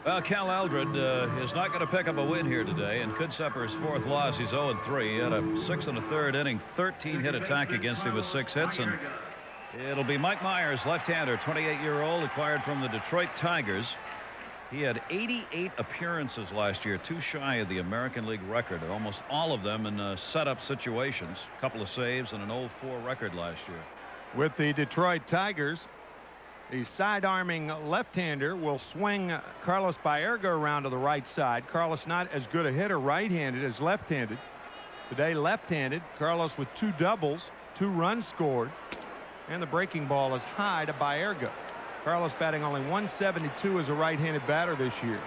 Well, Cal Eldred is not going to pick up a win here today and could suffer his 4th loss. He's 0-3. He had a 6 1/3 inning, 13-hit attack against him with 6 hits. And it'll be Mike Myers, left-hander, 28-year-old, acquired from the Detroit Tigers. He had 88 appearances last year, 2 shy of the American League record, almost all of them in setup situations. A couple of saves and an 0-4 record last year. With the Detroit Tigers, the side-arming left-hander will swing Carlos Baerga around to the right side. Carlos not as good a hitter right-handed as left-handed. Today left-handed. Carlos with 2 doubles, 2 runs scored, and the breaking ball is high to Baerga. Carlos batting only .172 as a right-handed batter this year.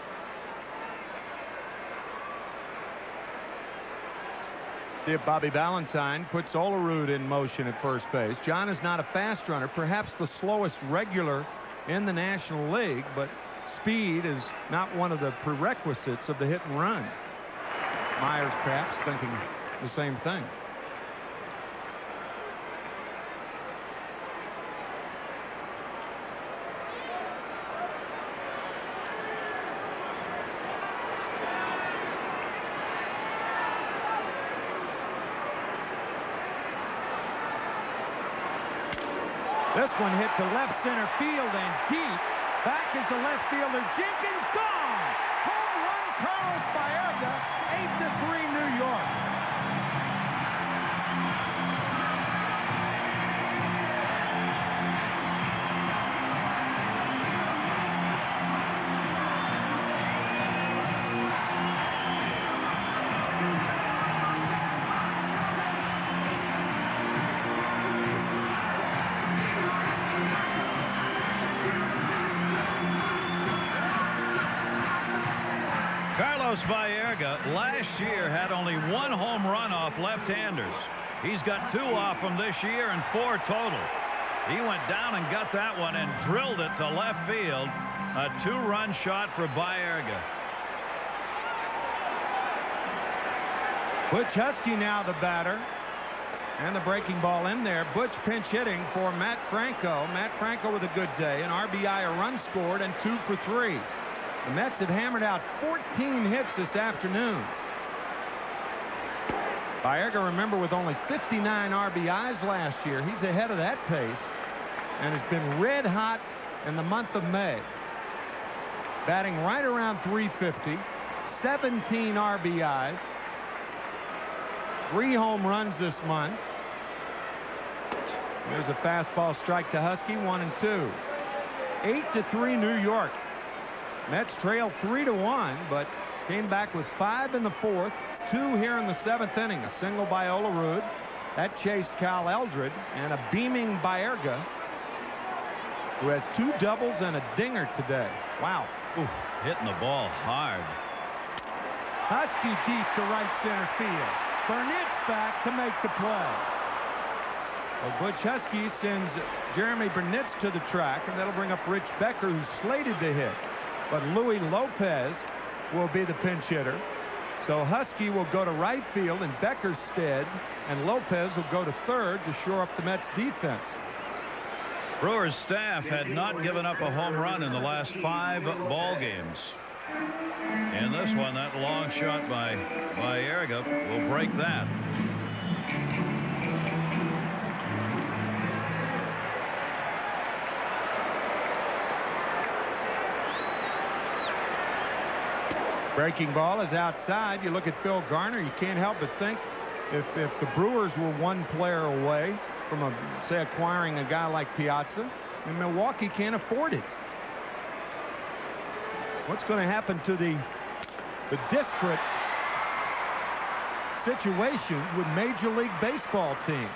If Bobby Valentine puts Olerud in motion at first base. John is not a fast runner, perhaps the slowest regular in the National League, but speed is not one of the prerequisites of the hit and run. Myers perhaps thinking the same thing. This one hit to left center field and deep. Back is the left fielder. Jenkins gone. Home run Carlos Baerga. 8-3 New York. Carlos Baerga last year had only 1 home run off left-handers. He's got 2 off them this year and 4 total. He went down and got that one and drilled it to left field. A 2-run shot for Baerga. Butch Husky now the batter. And the breaking ball in there. Butch pinch hitting for Matt Franco. Matt Franco with a good day. An RBI, a run scored, and 2 for 3. The Mets have hammered out 14 hits this afternoon. Baerga, remember, with only 59 RBIs last year. He's ahead of that pace and has been red hot in the month of May. Batting right around .350, 17 RBIs, 3 home runs this month. There's a fastball strike to Husky, 1-2. 8-3 New York. Mets trailed 3-1, but came back with 5 in the 4th, 2 here in the 7th inning. A single by Olerud. That chased Cal Eldred, and a beaming Baerga, who has 2 doubles and a dinger today. Wow. Ooh, hitting the ball hard. Husky deep to right center field. Burnett's back to make the play. Well, Butch Husky sends Jeremy Burnett to the track, and that'll bring up Rich Becker, who's slated to hit. But Louis Lopez will be the pinch hitter. So Husky will go to right field in Becker's stead, and Lopez will go to third to shore up the Mets defense. Brewers staff had not given up a home run in the last 5 ball games. And this one, that long shot by Baerga, will break that. Breaking ball is outside. You look at Phil Garner, you can't help but think if the Brewers were 1 player away from, say, acquiring a guy like Piazza, and Milwaukee can't afford it. What's going to happen to the disparate situations with Major League Baseball teams?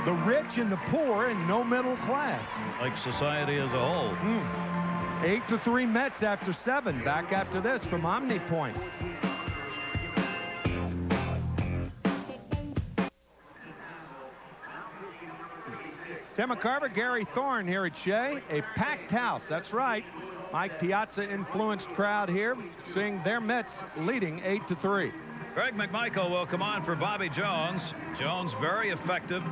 The rich and the poor and no middle class. Like society as a whole. 8-3 Mets after 7. Back after this from Omni Point. Tim McCarver, Gary Thorne here at Shea. A packed house. That's right. Mike Piazza influenced crowd here, seeing their Mets leading 8-3. Greg McMichael will come on for Bobby Jones. Jones very effective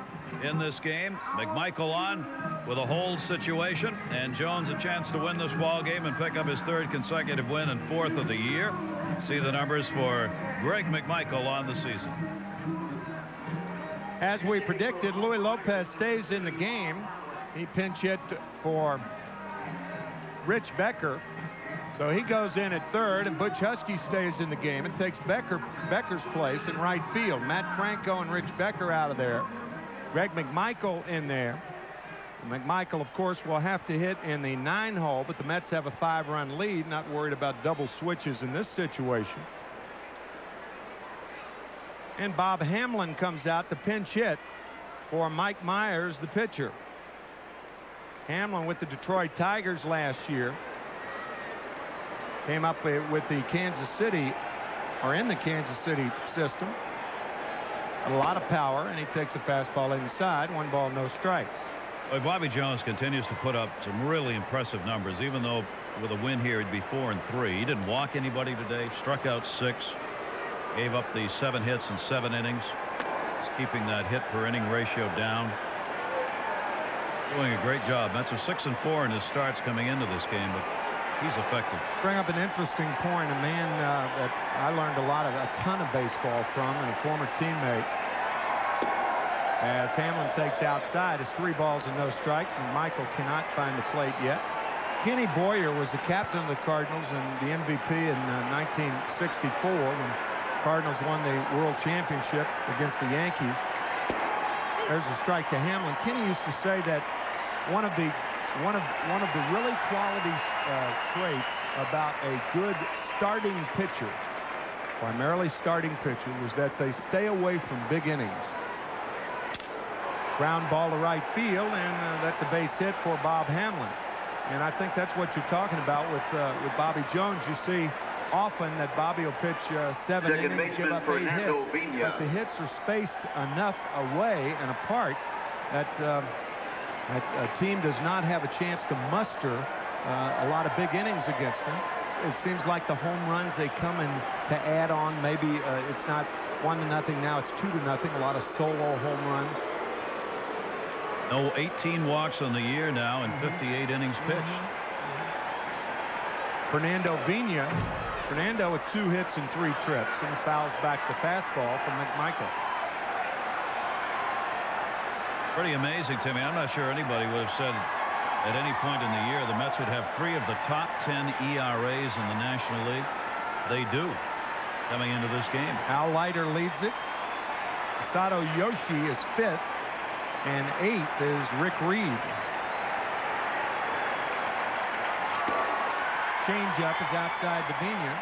in this game. McMichael on. with a hold situation, and Jones a chance to win this ball game and pick up his 3rd consecutive win and 4th of the year. See the numbers for Greg McMichael on the season. As we predicted, Luis Lopez stays in the game. He pinch hit for Rich Becker. So he goes in at 3rd, and Butch Huskey stays in the game. It takes Becker's place in right field. Matt Franco and Rich Becker out of there. Greg McMichael in there. McMichael, of course, will have to hit in the 9-hole, but the Mets have a 5-run lead. Not worried about double switches in this situation. And Bob Hamlin comes out to pinch hit for Mike Myers, the pitcher. Hamlin with the Detroit Tigers last year. Came up with the Kansas City, or in the Kansas City system. A lot of power, and he takes a fastball inside. 1 ball, no strikes. Well, Bobby Jones continues to put up some really impressive numbers, even though with a win here it'd be 4-3. He didn't walk anybody today, struck out 6, gave up the 7 hits in 7 innings. He's keeping that hit per inning ratio down. Doing a great job. Mets are 6-4 in his starts coming into this game, but he's effective. Bring up an interesting point. A man that I learned a ton of baseball from, and a former teammate. As Hamlin takes outside, it's 3 balls and no strikes. McMichael cannot find the plate yet. Kenny Boyer was the captain of the Cardinals and the MVP in 1964 when Cardinals won the World Championship against the Yankees. There's a strike to Hamlin. Kenny used to say that one of the really quality traits about a good starting pitcher, primarily starting pitcher, was that they stay away from big innings. Ground ball to right field, and that's a base hit for Bob Hamlin. And I think that's what you're talking about with Bobby Jones. You see often that Bobby will pitch 7 innings, give up 8 hits, but the hits are spaced enough away and apart that a team does not have a chance to muster a lot of big innings against them. It seems like the home runs they come in to add on. Maybe it's not 1-0 now, it's 2-0. A lot of solo home runs. No 18 walks on the year now and 58 innings pitched. Fernando Vina. Fernando with 2 hits and 3 trips, and fouls back the fastball from McMichael. Pretty amazing, Timmy. I'm not sure anybody would have said at any point in the year the Mets would have 3 of the top 10 ERAs in the National League. They do, coming into this game. Al Leiter leads it. Masato Yoshi is 5th. And 8th is Rick Reed. Changeup is outside the Vina.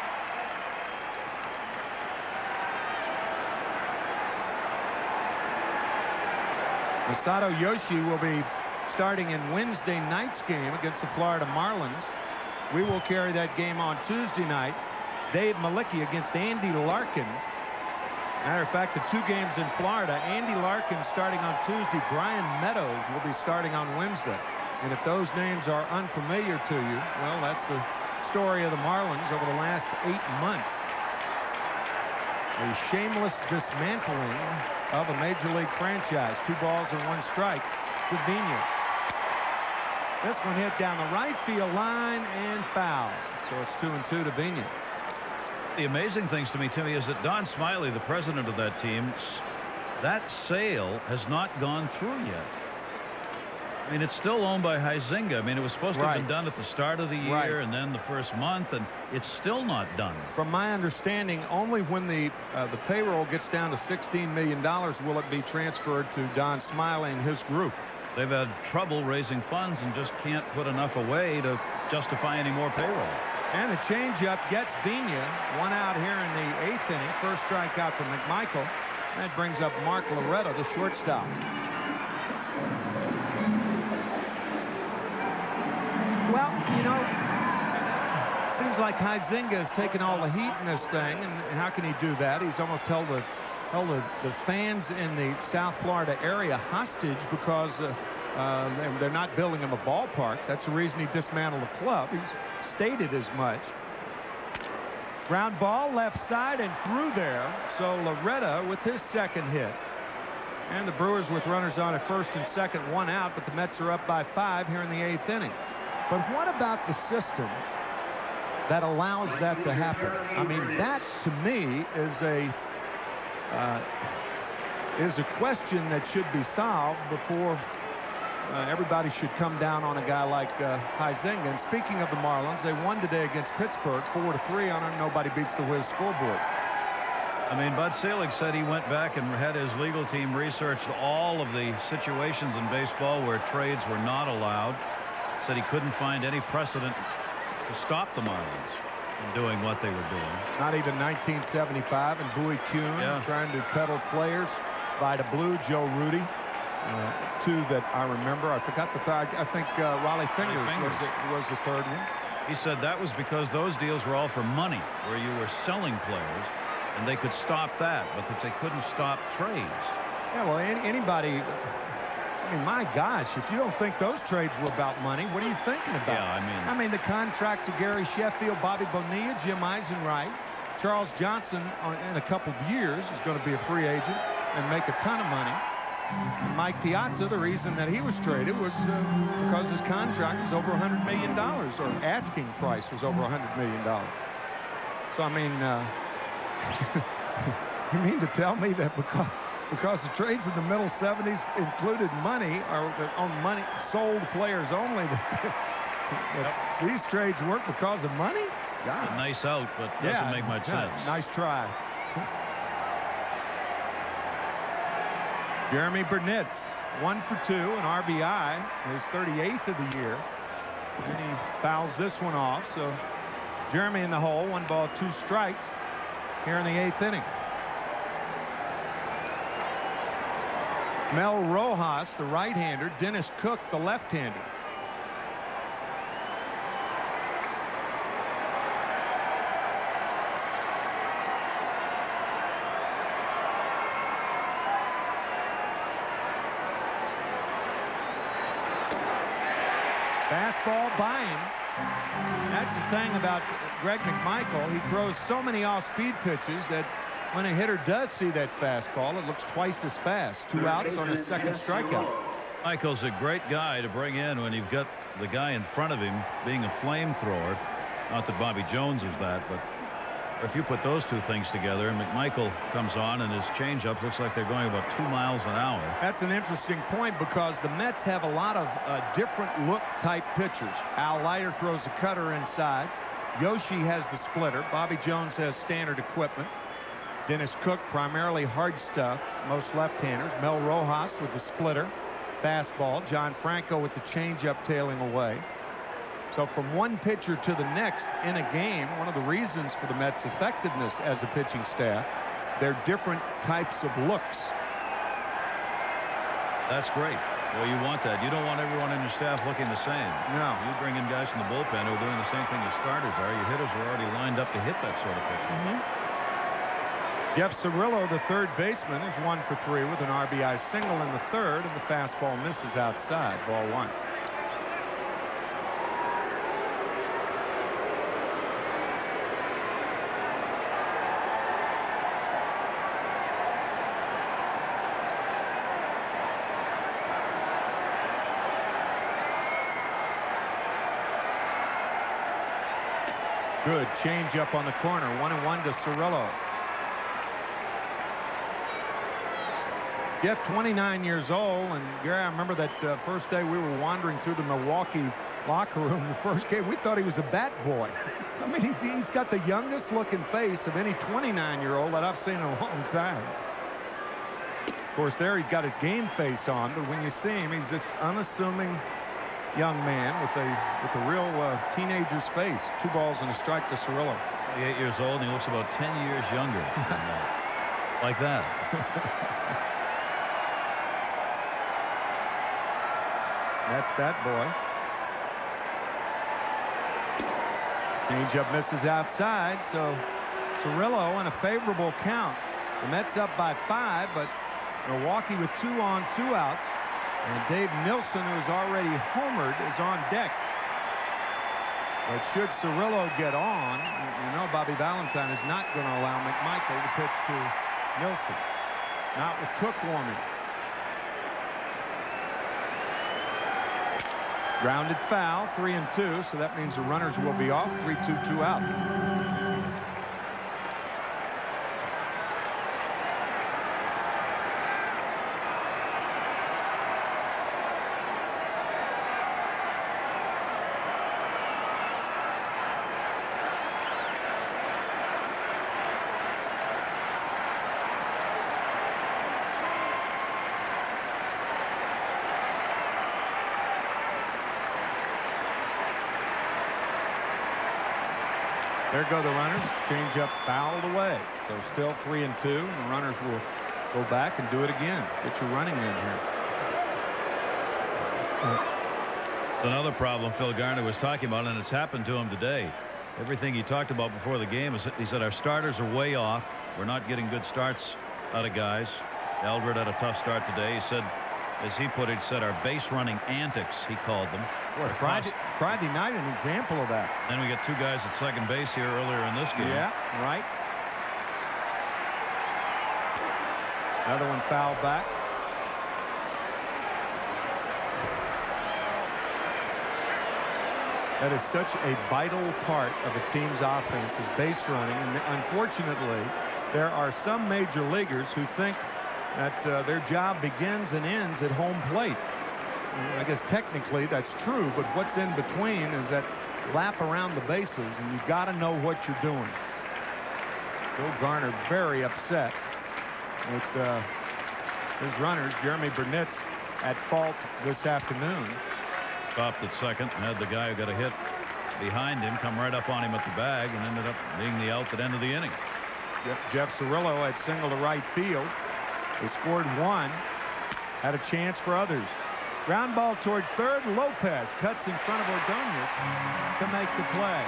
Masato Yoshi will be starting in Wednesday night's game against the Florida Marlins. We will carry that game on Tuesday night. Dave Malicki against Andy Larkin. Matter of fact, the 2 games in Florida, Andy Larkin starting on Tuesday, Brian Meadows will be starting on Wednesday. And if those names are unfamiliar to you, well, that's the story of the Marlins over the last 8 months. A shameless dismantling of a major league franchise. 2 balls and 1 strike to Vina. This one hit down the right field line and foul. So it's 2-2 to Vina. The amazing things to me, Timmy, is that Don Smiley, the president of that team, that sale has not gone through yet. I mean, it's still owned by Huizinga. I mean, it was supposed to have been done at the start of the year and then the first month, and it's still not done. From my understanding, only when the payroll gets down to $16 million will it be transferred to Don Smiley and his group. They've had trouble raising funds and just can't put enough away to justify any more payroll. And the changeup gets Vina. 1 out here in the 8th inning. First strikeout for McMichael. That brings up Mark Loretta, the shortstop. Well, you know, it seems like Huizinga has taken all the heat in this thing, and how can he do that? He's almost held the fans in the South Florida area hostage because they're not building him a ballpark. That's the reason he dismantled the club. He's stated as much. Ground ball left side and through there. So Loretta with his 2nd hit. And the Brewers with runners on at first and second, 1 out, but the Mets are up by 5 here in the 8th inning. But what about the system that allows that to happen? I mean, that to me is a question that should be solved before everybody should come down on a guy like Huizinga. And speaking of the Marlins, they won today against Pittsburgh 4-3 on a nobody beats the Wiz scoreboard. I mean, Bud Selig said he went back and had his legal team research all of the situations in baseball where trades were not allowed. Said he couldn't find any precedent to stop the Marlins from doing what they were doing. Not even 1975 and Bowie Kuhn trying to peddle players. Vida Blue, Joe Rudy. Two that I remember. I forgot the third. I think Raleigh Fingers was the third one. He said that was because those deals were all for money, where you were selling players. And they could stop that, but that they couldn't stop trades. Yeah, well, anybody, I mean, my gosh, if you don't think those trades were about money, what are you thinking about? Yeah, I mean, the contracts of Gary Sheffield, Bobby Bonilla, Jim Eisenreich, Charles Johnson in a couple of years is going to be a free agent and make a ton of money. And Mike Piazza, the reason that he was traded was because his contract was over $100 million, or asking price was over $100 million. So, I mean, you mean to tell me that because the trades in the middle 70s included money, or on money sold players only, that these trades work because of money? It's a nice out, but doesn't make much sense. Nice try. Jeremy Burnitz, 1 for 2, an RBI, his 38th of the year. And he fouls this one off. So Jeremy in the hole, 1 ball, 2 strikes here in the 8th inning. Mel Rojas, the right-hander, Dennis Cook, the left-hander. Fastball by him. That's the thing about Greg McMichael. He throws so many off-speed pitches that when a hitter does see that fastball, it looks twice as fast. 2 outs on his second strikeout. Michael's a great guy to bring in when you've got the guy in front of him being a flamethrower. Not that Bobby Jones is that, but if you put those two things together and McMichael comes on and his changeup looks like they're going about 2 miles an hour. That's an interesting point because the Mets have a lot of different look type pitchers. Al Leiter throws a cutter inside. Yoshi has the splitter. Bobby Jones has standard equipment. Dennis Cook primarily hard stuff, most left-handers. Mel Rojas with the splitter, fastball. John Franco with the changeup tailing away. So from one pitcher to the next in a game, one of the reasons for the Mets' effectiveness as a pitching staff, they're different types of looks. That's great. Well, you want that. You don't want everyone in your staff looking the same. No. You bring in guys from the bullpen who are doing the same thing as starters are. Your hitters are already lined up to hit that sort of pitch. Jeff Cirillo, the third baseman, is 1 for 3 with an RBI single in the third, and the fastball misses outside. Ball 1. Good change up on the corner. 1-1 to Cirillo. Jeff, 29 years old, and Gary, I remember that first day we were wandering through the Milwaukee locker room. The first game, we thought he was a bat boy. I mean, he's got the youngest looking face of any 29-year-old that I've seen in a long time. Of course, there he's got his game face on, but when you see him, he's this unassuming young man with a real teenager's face. 2 balls and a strike to Cirillo. 28 years old, and he looks about 10 years younger than that. Like that. That's Bat Boy. Changeup misses outside, so Cirillo in a favorable count. The Mets up by 5, but Milwaukee with 2 on, 2 outs. And Dave Nilsson, who's already homered, is on deck. But should Cirillo get on, you know Bobby Valentine is not going to allow McMichael to pitch to Nilsson. Not with Cook warming. Grounded foul, 3-2, so that means the runners will be off. 3-2, 2 out. There go the runners. Change up fouled away. So still 3-2. The runners will go back and do it again. Get your running in here. Another problem Phil Garner was talking about, and it's happened to him today. Everything he talked about before the game is he said our starters are way off. We're not getting good starts out of guys. Eldred had a tough start today. He said, as he put it, said our base running antics, he called them. Boy, Friday night, an example of that. Then we get two guys at second base here earlier in this game. Yeah, right. Another one fouled back. That is such a vital part of a team's offense is base running. And unfortunately, there are some major leaguers who think that their job begins and ends at home plate. I guess technically that's true, but what's in between is that lap around the bases, and you've got to know what you're doing. Phil Garner very upset with his runners. Jeremy Burnett's at fault this afternoon. Stopped at second and had the guy who got a hit behind him come right up on him at the bag and ended up being the out at the end of the inning. Jeff Cirillo had single to right field. They scored one. Had a chance for others. Ground ball toward third. Lopez cuts in front of Ordonez to make the play.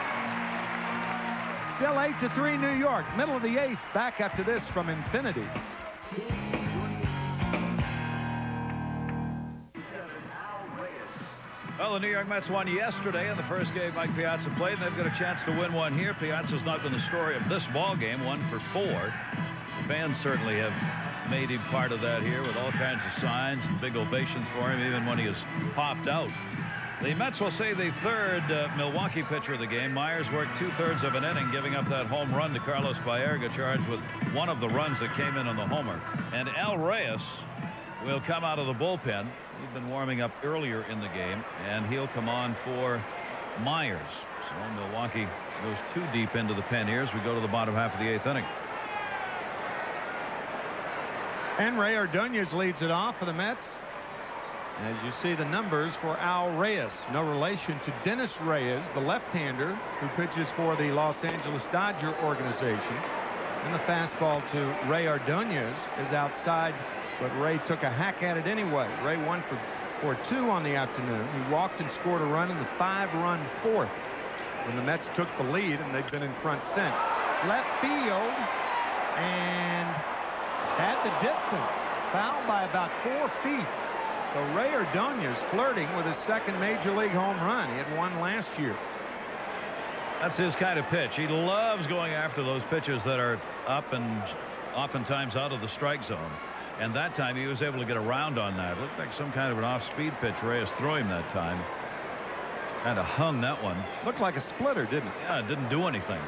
Still 8-3 New York. Middle of the 8th. Back after this from infinity. Well, the New York Mets won yesterday in the first game Mike Piazza played, and they've got a chance to win one here. Piazza's not been the story of this ball game, 1-for-4. The fans certainly have made him part of that here with all kinds of signs and big ovations for him, even when he has popped out. The Mets will see the third Milwaukee pitcher of the game. Myers worked 2/3 of an inning, giving up that home run to Carlos Baerga, charged with one of the runs that came in on the homer. And Al Reyes will come out of the bullpen. He'd been warming up earlier in the game, and he'll come on for Myers. So Milwaukee goes too deep into the pen here as we go to the bottom half of the 8th inning. And Ray Ordonez leads it off for the Mets. As you see the numbers for Al Reyes, no relation to Dennis Reyes, the left-hander who pitches for the Los Angeles Dodger organization. And the fastball to Ray Ordonez is outside, but Ray took a hack at it anyway. Ray won for 2 on the afternoon. He walked and scored a run in the 5-run 4th when the Mets took the lead, and they've been in front since. Left field, and at the distance, fouled by about 4 feet. So Ray Ordonez flirting with his second major league home run. He had one last year. That's his kind of pitch. He loves going after those pitches that are up and oftentimes out of the strike zone. And that time he was able to get around on that. It looked like some kind of an off-speed pitch Reyes threw him that time. Kind of hung that one. Looked like a splitter, didn't it? Yeah, it didn't do anything.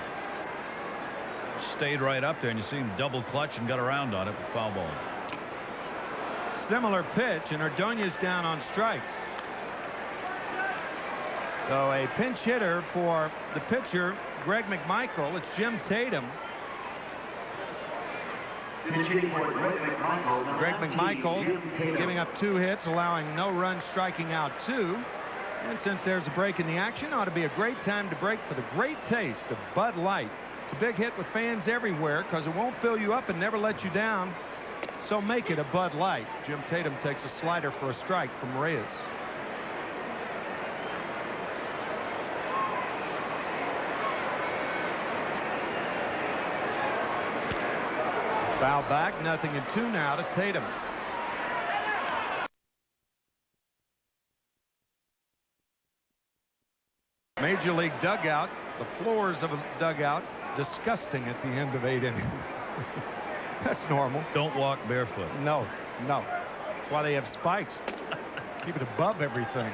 Stayed right up there, and you see him double clutch and got around on it with foul ball. Similar pitch, and Ordonez down on strikes. So a pinch hitter for the pitcher, Greg McMichael. It's Jim Tatum. Greg McMichael giving up 2 hits, allowing no runs, striking out 2. And since there's a break in the action, ought to be a great time to break for the great taste of Bud Light. It's a big hit with fans everywhere because it won't fill you up and never let you down. So make it a Bud Light. Jim Tatum takes a slider for a strike from Reyes. Foul back, 0-2 now to Tatum. Major League dugout, the floors of a dugout, disgusting at the end of 8 innings. That's normal. Don't walk barefoot. No, no. That's why they have spikes. Keep it above everything.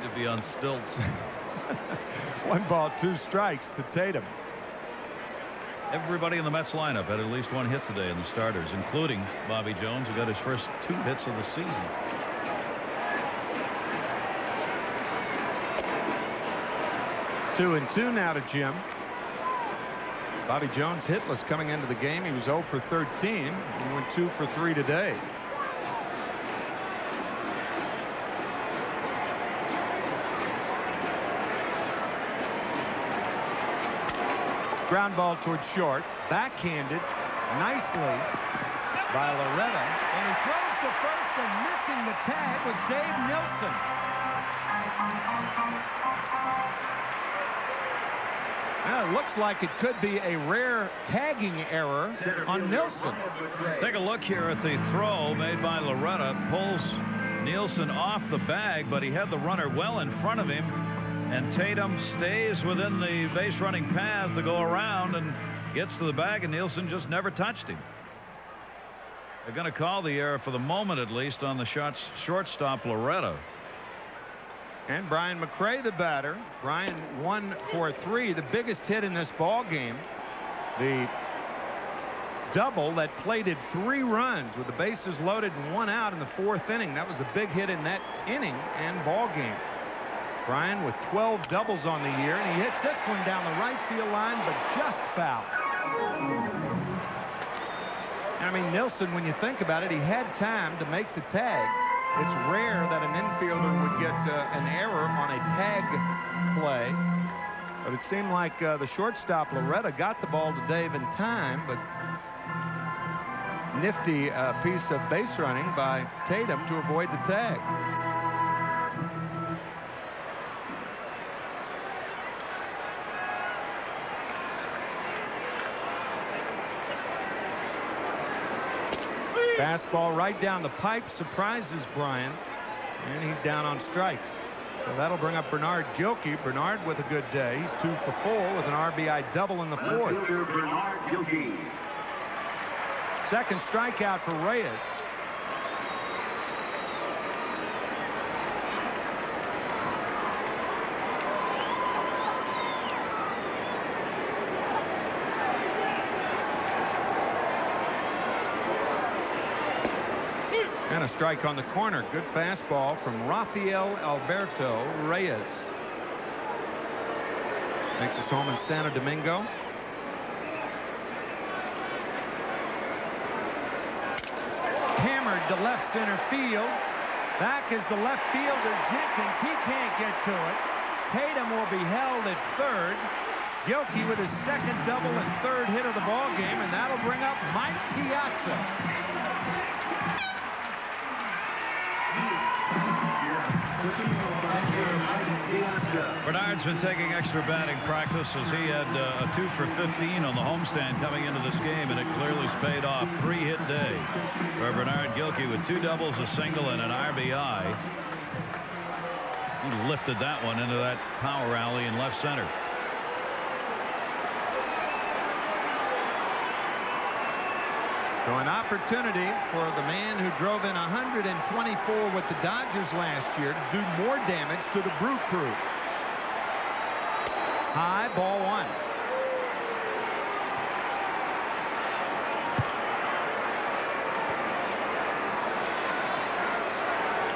to be on stilts. 1 ball, 2 strikes to Tatum. Everybody in the Mets lineup had at least 1 hit today in the starters, including Bobby Jones, who got his first 2 hits of the season. Two and 2 now to Jim. Bobby Jones hitless coming into the game. He was 0 for 13. He went 2 for 3 today. Ground ball towards short. Backhanded nicely by Loretta. And he throws to first, and missing the tag was Dave Nilsson. Well, it looks like it could be a rare tagging error on Nilsson. Take a look here at the throw made by Loretta. Pulls Nielsen off the bag, but he had the runner well in front of him. And Tatum stays within the base running path to go around and gets to the bag, and Nielsen just never touched him. They're going to call the error for the moment, at least, on the shortstop Loretta. And Brian McRae, the batter. Brian 1 for 3, the biggest hit in this ball game. The double that plated 3 runs with the bases loaded and 1 out in the 4th inning. That was a big hit in that inning and ball game. Brian with 12 doubles on the year, and he hits this one down the right field line, but just foul. I mean, Nilsson, when you think about it, he had time to make the tag. It's rare that an infielder would get an error on a tag play, but it seemed like the shortstop Loretta got the ball to Dave in time, but nifty piece of base running by Tatum to avoid the tag. Fastball right down the pipe surprises Brian, and he's down on strikes. So that'll bring up Bernard Gilkey. Bernard with a good day. He's 2 for 4 with an RBI double in the 4th. Bernard Gilkey. Second strikeout for Reyes. And a strike on the corner. Good fastball from Rafael Alberto Reyes. Makes his home in Santo Domingo. Hammered to left center field. Back is the left fielder Jenkins. He can't get to it. Tatum will be held at third. Gilkey with his second double and 3rd hit of the ball game, and that'll bring up Mike Piazza. Bernard's been taking extra batting practice as he had a 2 for 15 on the homestand coming into this game, and it clearly paid off. 3-hit day for Bernard Gilkey with 2 doubles, a single, and an RBI. He lifted that one into that power alley in left center. So an opportunity for the man who drove in 124 with the Dodgers last year to do more damage to the Brew Crew. High, ball 1.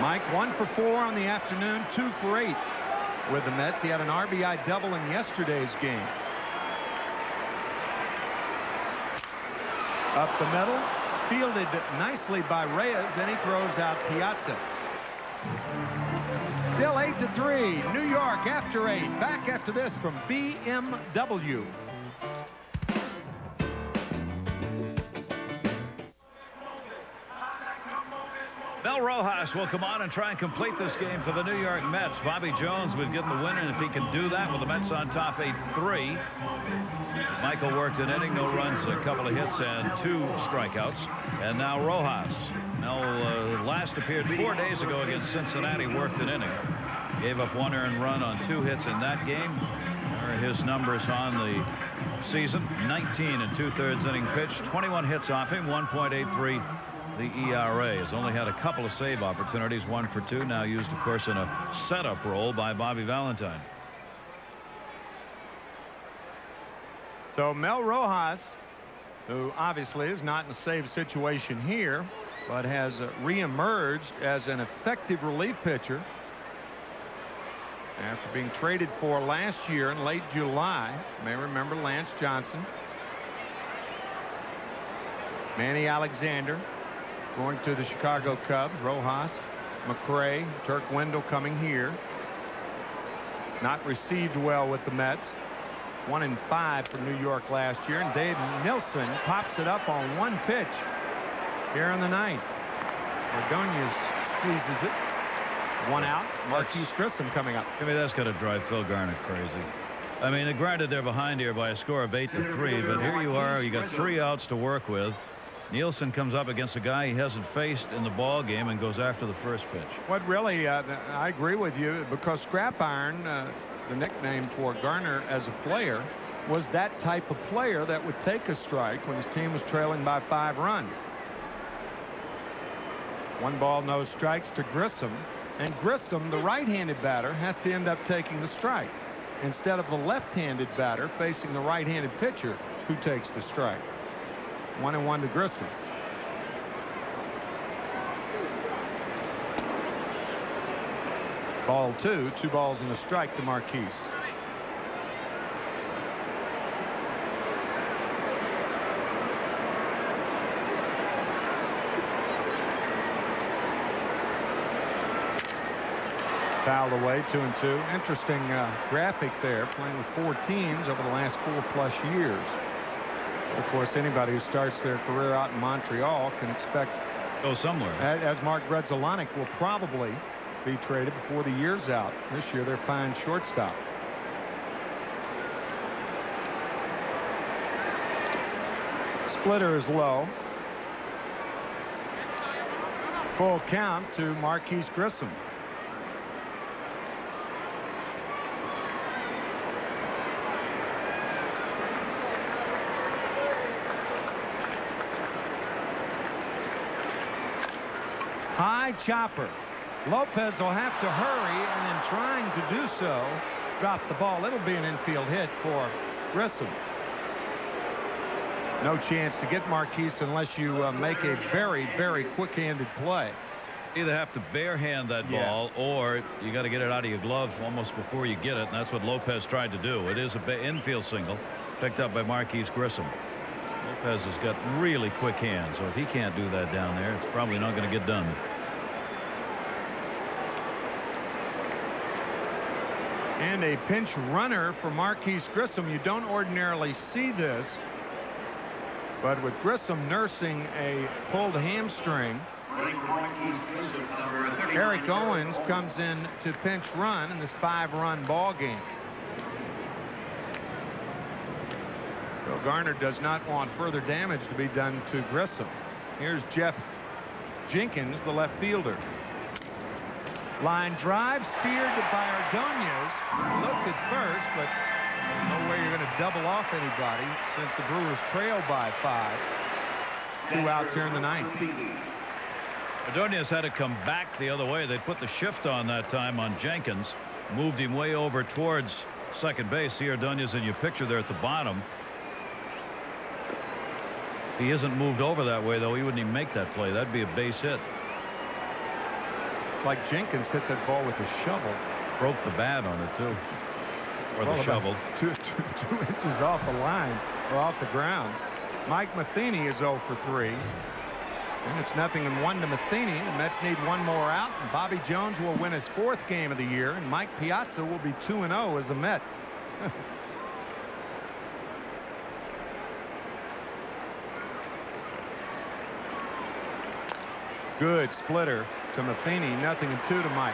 Mike 1 for 4 on the afternoon, 2 for 8 with the Mets. He had an RBI double in yesterday's game. Up the middle, fielded nicely by Reyes, and he throws out Piazza. Still 8-3. New York after 8. Back after this from BMW. Mel Rojas will come on and try and complete this game for the New York Mets. Bobby Jones would get the winner, and if he can do that with the Mets on top 8-3. Michael worked an inning, no runs, a couple of hits, and 2 strikeouts. And now Rojas. Mel last appeared 4 days ago against Cincinnati, worked an inning. Gave up 1 earned run on 2 hits in that game. There are his numbers on the season. 19 2/3 inning pitch, 21 hits off him, 1.83 the ERA. Has only had a couple of save opportunities, 1 for 2. Now used, of course, in a setup role by Bobby Valentine. So Mel Rojas, who obviously is not in a save situation here, but has reemerged as an effective relief pitcher after being traded for last year in late July. You may remember Lance Johnson, Manny Alexander going to the Chicago Cubs. Rojas, McRae, Turk Wendell coming here. Not received well with the Mets. 1-5 for New York last year, and Dave Nilsson pops it up on 1 pitch here in the 9th. Ordonez squeezes it. 1 out. Marquise Grissom coming up. I mean, that's got to drive Phil Garner crazy. I mean, granted, they're behind here by a score of 8-3, but here you are. You got 3 outs to work with. Nielsen comes up against a guy he hasn't faced in the ball game and goes after the first pitch. What really, I agree with you, because Scrap Iron, the nickname for Garner as a player, was that type of player that would take a strike when his team was trailing by 5 runs. 1 ball, no strikes to Grissom, and Grissom, the right-handed batter, has to end up taking the strike instead of the left-handed batter facing the right-handed pitcher who takes the strike. 1-1 to Grissom. Ball 2, 2 balls and a strike to Marquise. Fouled away, 2-2. Interesting graphic there, playing with 4 teams over the last 4+ years. Of course, anybody who starts their career out in Montreal can expect go somewhere. As Mark Gredzelanik will probably be traded before the year's out. This year, they're fine shortstop. Splitter is low. Full count to Marquise Grissom. High chopper. Lopez will have to hurry, and in trying to do so, drop the ball. It'll be an infield hit for Grissom. No chance to get Marquise unless you make a very, very quick-handed play. Either have to barehand that ball, or you got to get it out of your gloves almost before you get it, and that's what Lopez tried to do. It is an infield single picked up by Marquise Grissom. Lopez has got really quick hands, so if he can't do that down there, it's probably not going to get done. And a pinch runner for Marquise Grissom. You don't ordinarily see this, but with Grissom nursing a pulled hamstring, Eric Owens comes in to pinch run in this 5-run ball game. So Garner does not want further damage to be done to Grissom. Here's Jeff Jenkins, the left fielder. Line drive, speared by Ordonez. Looked at first, but no way you're going to double off anybody since the Brewers trail by 5. 2 outs here in the 9th. Ordonez had to come back the other way. They put the shift on that time on Jenkins. Moved him way over towards second base. See Ordonez in your picture there at the bottom. If he isn't moved over that way, though, he wouldn't even make that play. That'd be a base hit. Like Jenkins hit that ball with a shovel. Broke the bat on it, too. Or the shovel. 2 inches off the line, or off the ground. Mike Matheny is 0 for 3. And it's 0-1 to Matheny. The Mets need 1 more out, and Bobby Jones will win his 4th game of the year, and Mike Piazza will be 2-0 as a Met. Good splitter to Matheny. 0-2 to Mike.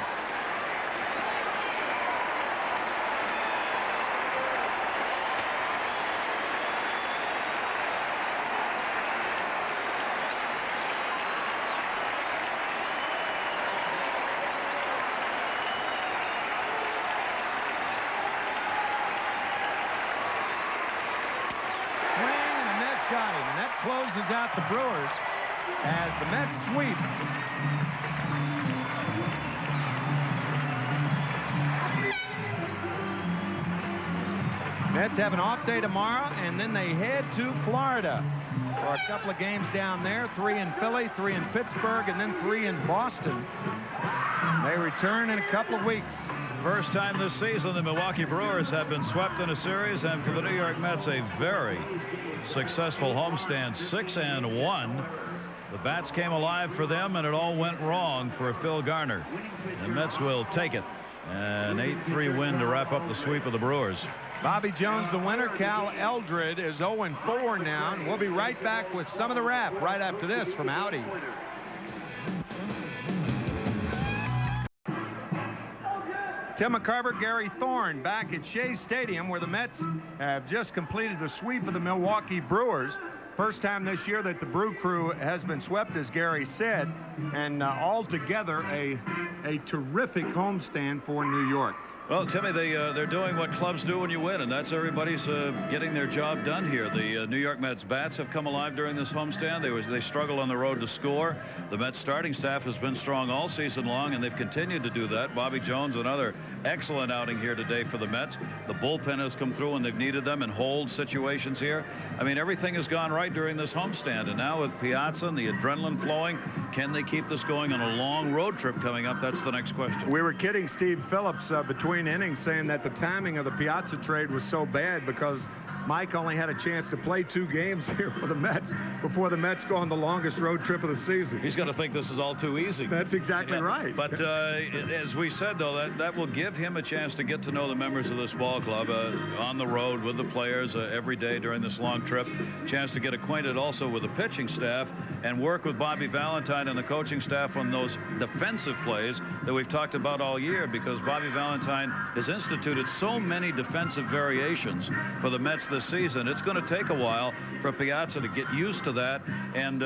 Swing, and the Mets got him, and that closes out the Brewers. as the Mets sweep. Mets have an off day tomorrow, and then they head to Florida for a couple of games down there. 3 in Philly, 3 in Pittsburgh, and then 3 in Boston. They return in a couple of weeks. First time this season the Milwaukee Brewers have been swept in a series, and for the New York Mets, a very successful homestand, 6-1. The bats came alive for them, and it all went wrong for Phil Garner. The Mets will take it. An 8-3 win to wrap up the sweep of the Brewers. Bobby Jones the winner. Cal Eldred is 0-4 now, and we'll be right back with some of the wrap right after this from Audi. Tim McCarver, Gary Thorne back at Shea Stadium, where the Mets have just completed the sweep of the Milwaukee Brewers. First time this year that the Brew Crew has been swept, as Gary said, and altogether a terrific homestand for New York. Well, Timmy, they're doing what clubs do when you win, and that's everybody's getting their job done here. The New York Mets bats have come alive during this homestand. They struggle on the road to score. The Mets starting staff has been strong all season long, and they've continued to do that. Bobby Jones, another excellent outing here today for the Mets. The bullpen has come through when they've needed them in hold situations here. I mean, everything has gone right during this homestand, and now with Piazza and the adrenaline flowing, can they keep this going on a long road trip coming up? That's the next question. We were kidding Steve Phillips between innings, saying that the timing of the Piazza trade was so bad because Mike only had a chance to play 2 games here for the Mets before the Mets go on the longest road trip of the season. He's going to think this is all too easy. That's exactly right. But as we said, though, that will give him a chance to get to know the members of this ball club on the road with the players every day during this long trip. Chance to get acquainted also with the pitching staff and work with Bobby Valentine and the coaching staff on those defensive plays that we've talked about all year, because Bobby Valentine has instituted so many defensive variations for the Mets this season. It's going to take a while for Piazza to get used to that, and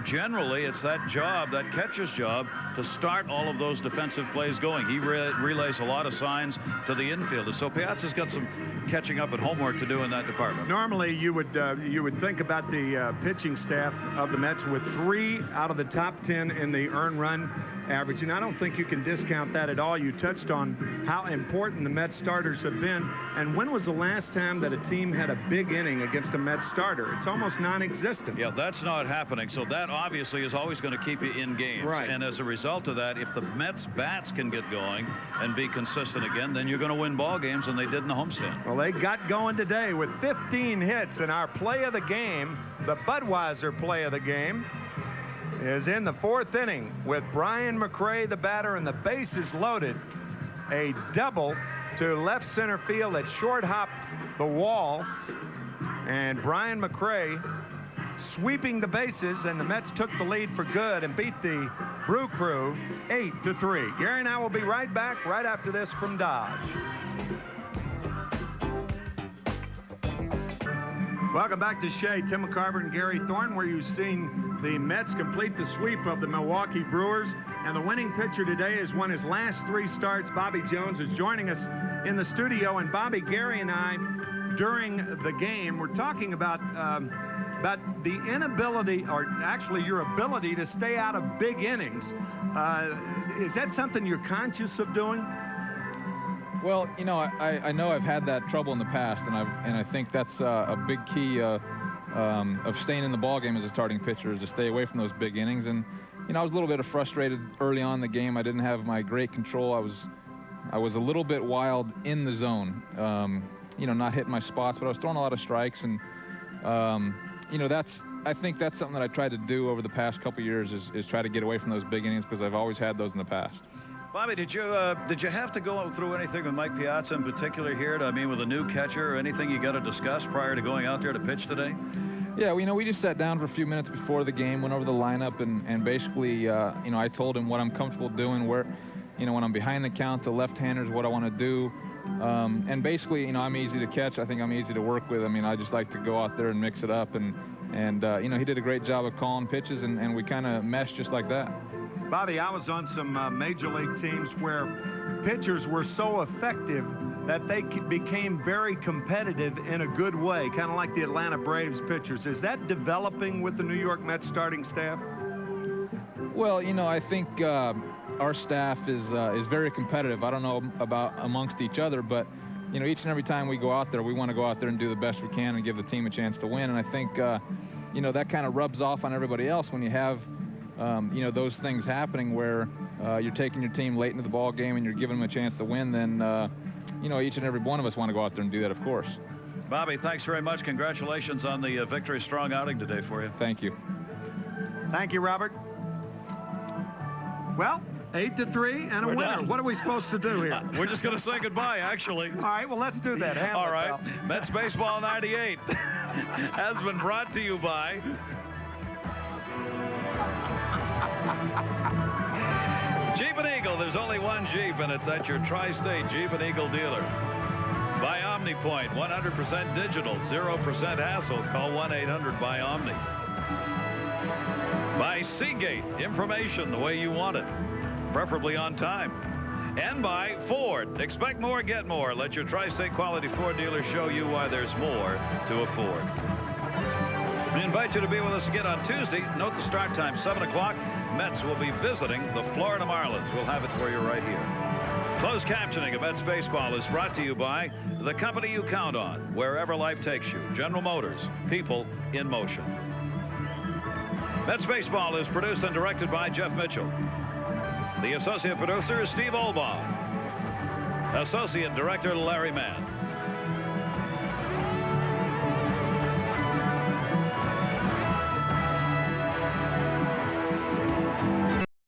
generally it's that job, that catcher's job, to start all of those defensive plays going. He relays a lot of signs to the infielders, so Piazza's got some catching up at homework to do in that department. Normally you would think about the pitching staff of the Mets with 3 out of the top 10 in the earned run average, and I don't think you can discount that at all. You touched on how important the Mets starters have been, and when was the last time that a team had a big inning against a Mets starter? It's almost non-existent. Yeah, that's not happening, so that obviously is always going to keep you in games. Right. And as a result of that, if the Mets bats can get going and be consistent again, then you're going to win ball games, and they did in the homestand. Well, they got going today with 15 hits, and our play of the game, the Budweiser play of the game, is in the 4th inning with Brian McRae, the batter, and the bases loaded. A double to left center field that short hopped the wall, and Brian McRae sweeping the bases, and the Mets took the lead for good and beat the Brew Crew 8-3. Gary and I will be right back right after this from Dodge. Welcome back to Shea. Tim McCarver and Gary Thorne, where you've seen the Mets complete the sweep of the Milwaukee Brewers. And the winning pitcher today has won his last 3 starts. Bobby Jones is joining us in the studio. And Bobby, Gary and I, during the game, we're talking about the inability, or actually your ability, to stay out of big innings. Is that something you're conscious of doing? Well, you know, I know I've had that trouble in the past, and I think that's a big key of staying in the ball game as a starting pitcher, is to stay away from those big innings. And you know, I was a little bit frustrated early on in the game. I didn't have my great control. I was a little bit wild in the zone. You know, not hitting my spots, but I was throwing a lot of strikes, and you know, I think that's something that I tried to do over the past couple years, is try to get away from those big innings, because I've always had those in the past. Bobby, did you have to go through anything with Mike Piazza in particular here? I mean, with a new catcher, or anything you got to discuss prior to going out there to pitch today? Yeah, you know, we just sat down for a few minutes before the game, went over the lineup, and basically, you know, I told him what I'm comfortable doing, where, you know, when I'm behind the count to left-handers, what I want to do. And basically, you know, I'm easy to catch. I think I'm easy to work with. I mean, I just like to go out there and mix it up. And you know, he did a great job of calling pitches, and we kind of meshed just like that. Bobby, I was on some major league teams where pitchers were so effective that they became very competitive in a good way, kind of like the Atlanta Braves pitchers. Is that developing with the New York Mets starting staff? Well, you know, I think our staff is very competitive. I don't know about amongst each other, but you know, each and every time we go out there, we want to go out there and do the best we can and give the team a chance to win. And I think, you know, that kind of rubs off on everybody else when you have, you know, those things happening where you're taking your team late into the ball game and you're giving them a chance to win. Then, you know, each and every one of us want to go out there and do that, of course. Bobby, thanks very much. Congratulations on the victory. Strong outing today for you. Thank you. Thank you, Robert. Well, 8-3 and a winner. Done. What are we supposed to do here? We're just going to say goodbye, actually. All right, well, let's do that. Handle All it, right. pal. Mets Baseball 98 has been brought to you by Jeep and Eagle. There's only one Jeep, and it's at your tri-state Jeep and Eagle dealer. By OmniPoint, 100% digital, 0% hassle. Call 1-800-BUY-OMNI. By Seagate, information the way you want it, preferably on time. And by Ford, expect more, get more. Let your tri-state quality Ford dealer show you why there's more to afford. We invite you to be with us again on Tuesday. Note the start time, 7 o'clock. Mets will be visiting the Florida Marlins. We'll have it for you right here. Closed captioning of Mets Baseball is brought to you by the company you count on, wherever life takes you. General Motors, people in motion. Mets Baseball is produced and directed by Jeff Mitchell. The associate producer is Steve Olbaum. Associate director Larry Mann.